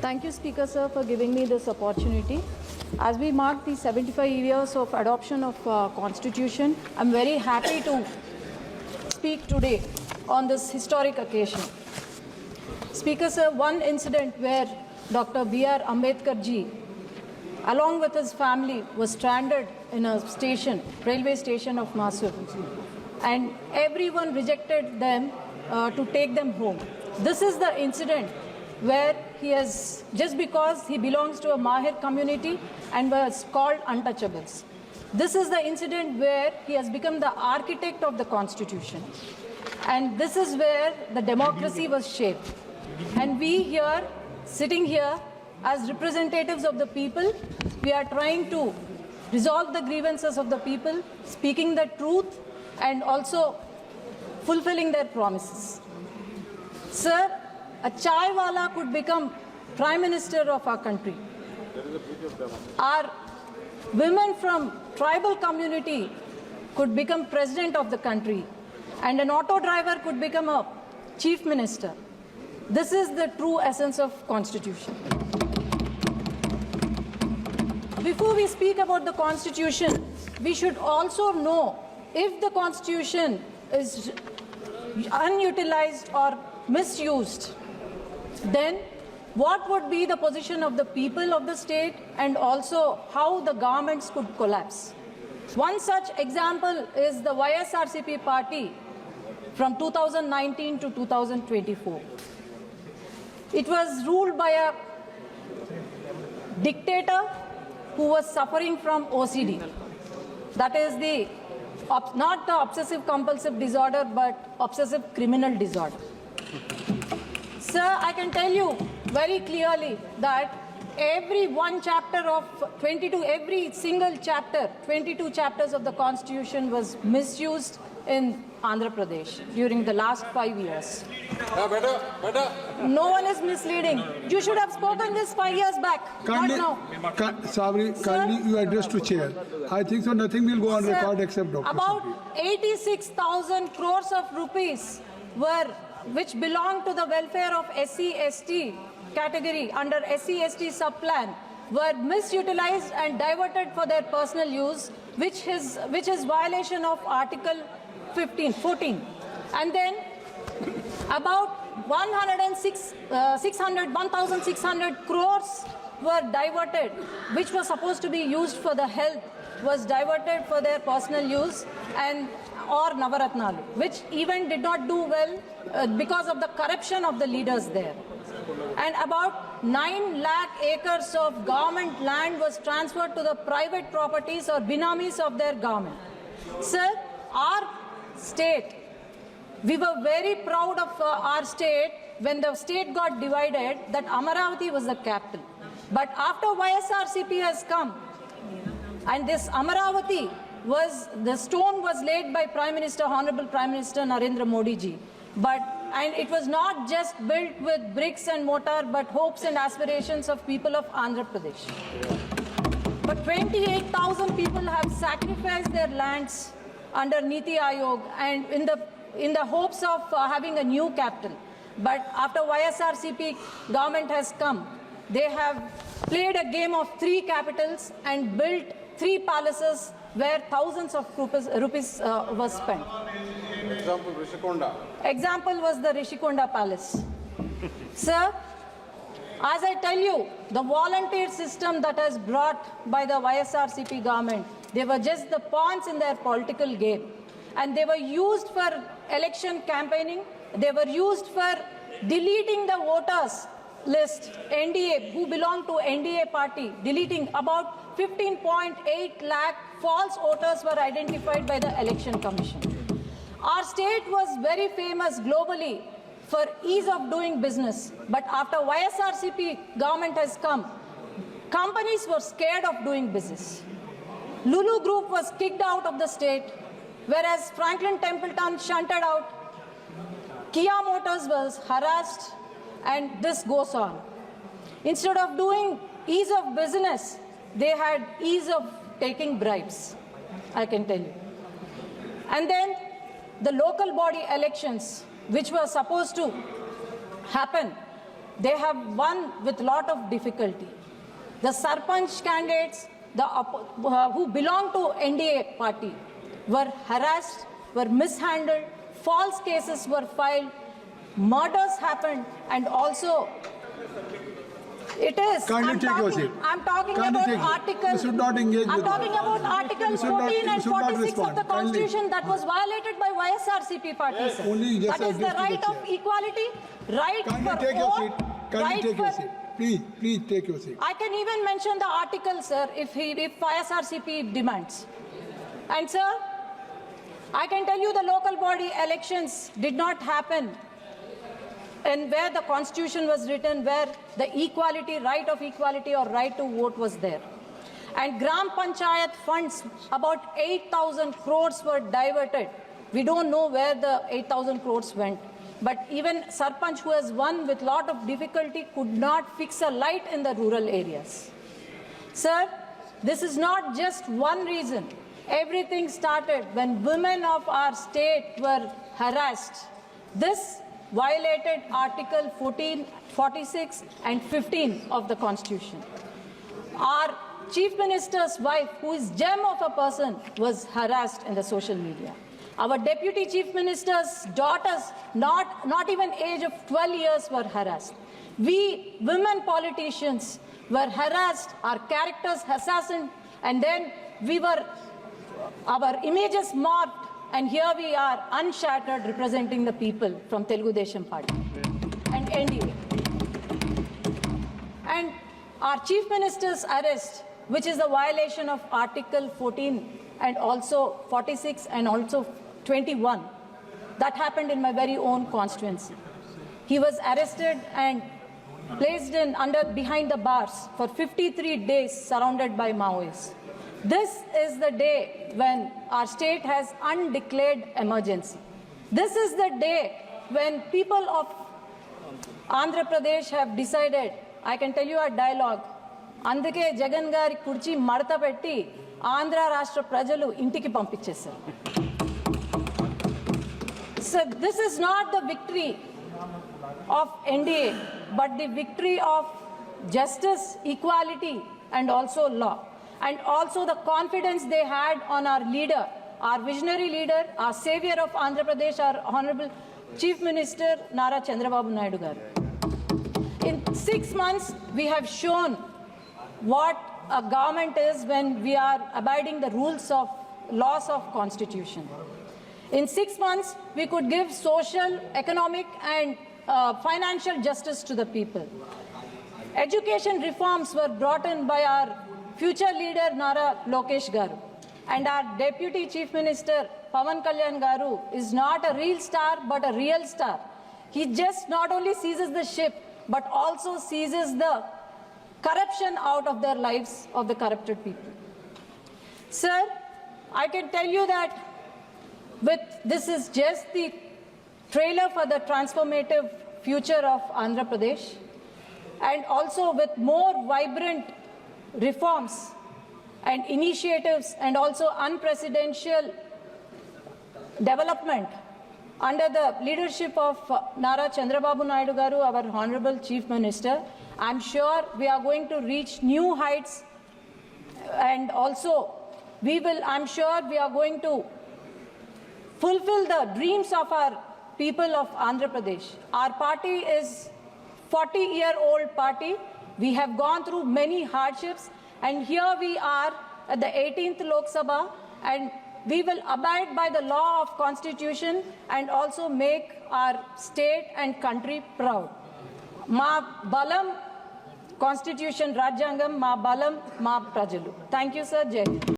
Thank you, Speaker, sir, for giving me this opportunity. As we mark the 75 years of adoption of Constitution, I'm very happy to speak today on this historic occasion. Speaker, sir, one incident where Dr. B.R. Ambedkar ji, along with his family, was stranded in a station, railway station of Mysore, and everyone rejected them to take them home. This is the incident where he has, just because he belongs to a Mahir community and was called untouchables. This is the incident where he has become the architect of the Constitution. And this is where the democracy was shaped. And we here, sitting here as representatives of the people, we are trying to resolve the grievances of the people, speaking the truth and also fulfilling their promises. Sir, a chai wala could become Prime Minister of our country. Our women from tribal community could become President of the country, and an auto driver could become a Chief Minister. This is the true essence of Constitution. Before we speak about the Constitution, we should also know if the Constitution is unutilized or misused, then what would be the position of the people of the state and also how the governments could collapse. One such example is the YSRCP party from 2019 to 2024. It was ruled by a dictator who was suffering from OCD. That is not the obsessive compulsive disorder, but obsessive criminal disorder. Sir, I can tell you very clearly that every single chapter, 22 chapters of the Constitution was misused in Andhra Pradesh during the last 5 years. No one is misleading. You should have spoken this 5 years back, Kindly, not now. kindly you address to chair. I think so nothing will go on Sir, record except Dr. about 86,000 crores of rupees which belong to the welfare of SC/ST category under SC/ST sub-plan were misutilized and diverted for their personal use, which is violation of Article 14. And then about 1,600 crores were diverted, which was supposed to be used for the health, was diverted for their personal use or Navaratnalu, which even did not do well because of the corruption of the leaders there. And about 9 lakh acres of government land was transferred to the private properties or binamis of their government. Sir, our state, we were very proud of our state when the state got divided, that Amaravati was the capital. But after YSRCP has come, and this Amaravati the stone was laid by Honorable Prime Minister Narendra Modi ji. And it was not just built with bricks and mortar, but hopes and aspirations of people of Andhra Pradesh. But 28,000 people have sacrificed their lands under Niti Aayog and in the hopes of having a new capital. But after YSRCP government has come, they have played a game of 3 capitals and built 3 palaces where thousands of rupees was spent. Example, Rishikonda. Example was the Rishikonda Palace. Sir, as I tell you, the volunteer system that has brought by the YSRCP government, they were just the pawns in their political game. And they were used for election campaigning. They were used for deleting the voters list, NDA, who belong to NDA party, deleting about 15.8 lakh false voters were identified by the Election Commission. Our state was very famous globally for ease of doing business. But after YSRCP government has come, companies were scared of doing business. Lulu Group was kicked out of the state, whereas Franklin Templeton shunted out. Kia Motors was harassed, and this goes on. Instead of doing ease of business, they had ease of taking bribes, I can tell you. And then the local body elections, which were supposed to happen they have won with lot of difficulty. The Sarpanch candidates who belong to NDA party were harassed, were mishandled, false cases were filed, murders happened, and also it is. Kindly take your seat. I'm talking Kindly about take it. Article. You should not engage I'm with talking that. about Article You should not- 14 and you should not 46 of respond. the Kindly. Constitution that was violated by YSRCP party, sir. Only just That is the address to the right of chair. equality, right Kindly for take your vote, seat. Kindly right take your for- seat. Please take your seat. I can even mention the article, sir, if YSRCP demands. And sir, I can tell you the local body elections did not happen and where the Constitution was written, where the equality, right of equality or right to vote was there. And Gram Panchayat funds, about 8,000 crores were diverted. We don't know where the 8,000 crores went. But even Sarpanch, who has won with lot of difficulty, could not fix a light in the rural areas. Sir, this is not just one reason. Everything started when women of our state were harassed. This violated Article 14, 46 and 15 of the Constitution. Our Chief Minister's wife, who is gem of a person, was harassed in the social media. Our Deputy Chief Minister's daughters, not even age of 12 years, were harassed. We women politicians were harassed, our characters assassinated, and then our images mocked, and here we are unshattered representing the people from Telugu Desam Party and NDA. And our Chief Minister's arrest, which is a violation of Article 14 and also 46 and also 21, that happened in my very own constituency. He was arrested and placed behind the bars for 53 days surrounded by Maoists. This is the day when our state has undeclared emergency. This is the day when people of Andhra Pradesh have decided, I can tell you a dialogue, అందుకే జగన్ గారి కుర్చీ మడత పెట్టి ఆంధ్ర రాష్ట్ర ప్రజలు ఇంటికి పంపించేశారు. So this is not the victory of NDA, but the victory of justice, equality, and also law. And also the confidence they had on our leader, our visionary leader, our savior of Andhra Pradesh, our Honorable Chief Minister Nara Chandrababu Naidu garu. In 6 months, we have shown what a government is when we are abiding the rules of laws of Constitution. In 6 months, we could give social, economic, and financial justice to the people. Education reforms were brought in by our future leader Nara Lokesh Garu. And our Deputy Chief Minister Pawan Kalyan Garu is not a real star but a real star. He just not only seizes the ship but also seizes the corruption out of their lives of the corrupted people. Sir, I can tell you that this is just the trailer for the transformative future of Andhra Pradesh, and also with more vibrant reforms and initiatives and also unprecedented development under the leadership of Nara Chandrababu Naidu Garu, our Honorable Chief Minister. I'm sure we are going to reach new heights, and also I'm sure we are going to fulfill the dreams of our people of Andhra Pradesh. Our party is 40-year-old party. We have gone through many hardships, and here we are at the 18th Lok Sabha, and we will abide by the law of Constitution and also make our state and country proud. Ma balam Constitution Rajyangam, ma balam ma prajalu. Thank you, sir. Jai Hind.